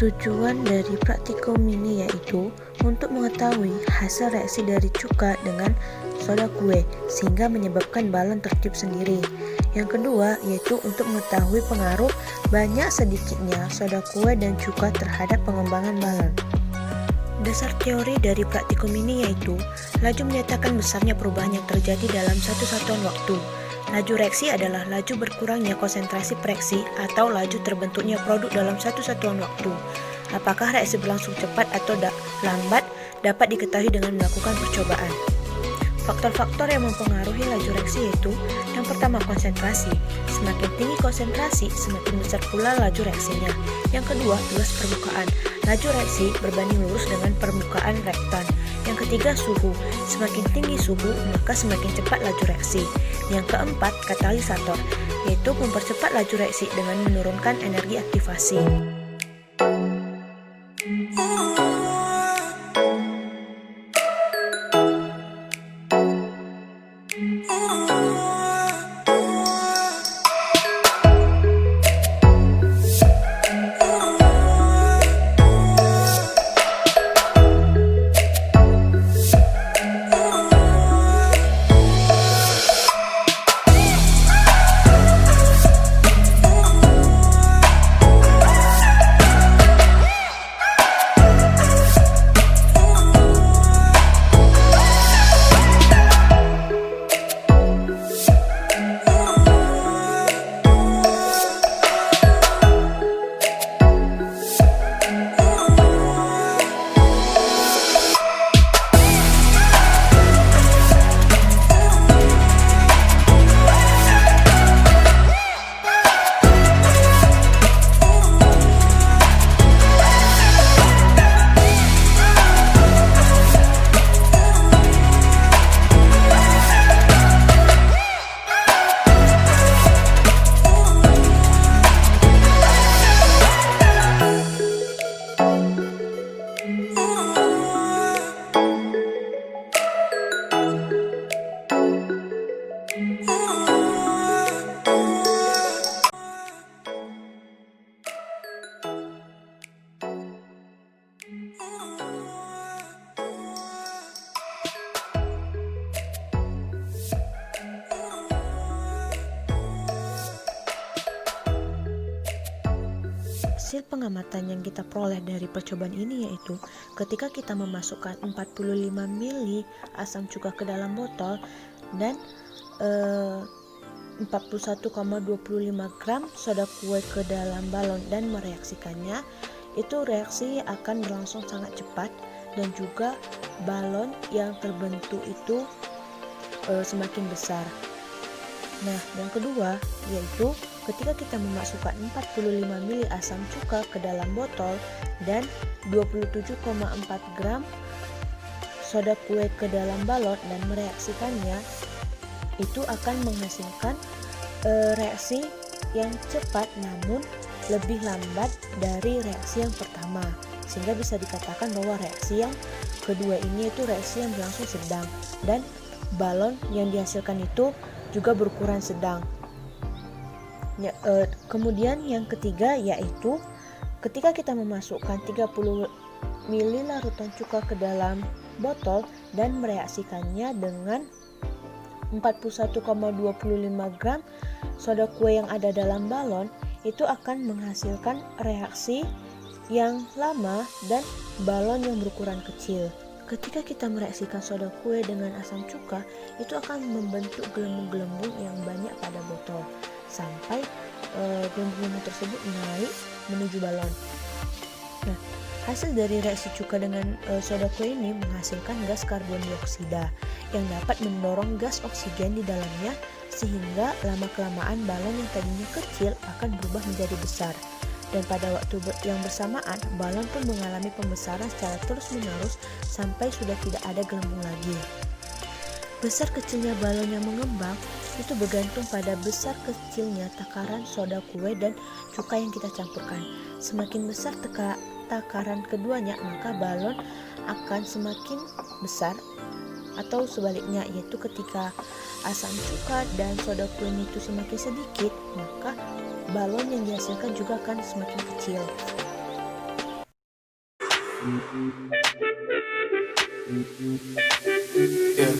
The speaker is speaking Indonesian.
Tujuan dari praktikum ini yaitu untuk mengetahui hasil reaksi dari cuka dengan soda kue sehingga menyebabkan balon tertiup sendiri. Yang kedua yaitu untuk mengetahui pengaruh banyak sedikitnya soda kue dan cuka terhadap pengembangan balon. Dasar teori dari praktikum ini yaitu laju menyatakan besarnya perubahan yang terjadi dalam satu satuan waktu. Laju reaksi adalah laju berkurangnya konsentrasi reaksi atau laju terbentuknya produk dalam satu satuan waktu. Apakah reaksi berlangsung cepat atau lambat dapat diketahui dengan melakukan percobaan. Faktor-faktor yang mempengaruhi laju reaksi yaitu yang pertama konsentrasi. Semakin tinggi konsentrasi, semakin besar pula laju reaksinya. Yang kedua, luas permukaan. Laju reaksi berbanding lurus dengan permukaan rektan. Yang ketiga, suhu. Semakin tinggi suhu, maka semakin cepat laju reaksi. Yang keempat, katalisator, yaitu mempercepat laju reaksi dengan menurunkan energi aktivasi. Hasil pengamatan yang kita peroleh dari percobaan ini yaitu ketika kita memasukkan 45 ml asam cuka ke dalam botol dan 41,25 gram soda kue ke dalam balon dan mereaksikannya, itu reaksi akan berlangsung sangat cepat dan juga balon yang terbentuk itu semakin besar. Nah, yang kedua yaitu ketika kita memasukkan 45 ml asam cuka ke dalam botol dan 27,4 gram soda kue ke dalam balon dan mereaksikannya, itu akan menghasilkan reaksi yang cepat namun lebih lambat dari reaksi yang pertama, sehingga bisa dikatakan bahwa reaksi yang kedua ini itu reaksi yang berlangsung sedang dan balon yang dihasilkan itu juga berukuran sedang. Kemudian yang ketiga yaitu ketika kita memasukkan 30 ml larutan cuka ke dalam botol dan mereaksikannya dengan 41,25 gram soda kue yang ada dalam balon, itu akan menghasilkan reaksi yang lama dan balon yang berukuran kecil. Ketika kita mereaksikan soda kue dengan asam cuka, itu akan membentuk gelembung-gelembung yang banyak pada botol sampai gelembung-gelembung tersebut naik menuju balon. Nah, hasil dari reaksi cuka dengan soda kue ini menghasilkan gas karbon dioksida yang dapat mendorong gas oksigen di dalamnya, sehingga lama-kelamaan balon yang tadinya kecil akan berubah menjadi besar. Dan pada waktu yang bersamaan, balon pun mengalami pembesaran secara terus-menerus sampai sudah tidak ada gelembung lagi. Besar kecilnya balon yang mengembang itu bergantung pada besar kecilnya takaran soda kue dan cuka yang kita campurkan. Semakin besar takaran keduanya, maka balon akan semakin besar, atau sebaliknya, yaitu ketika asam cuka dan soda kue itu semakin sedikit, maka balon yang dihasilkan juga akan semakin kecil. Yeah.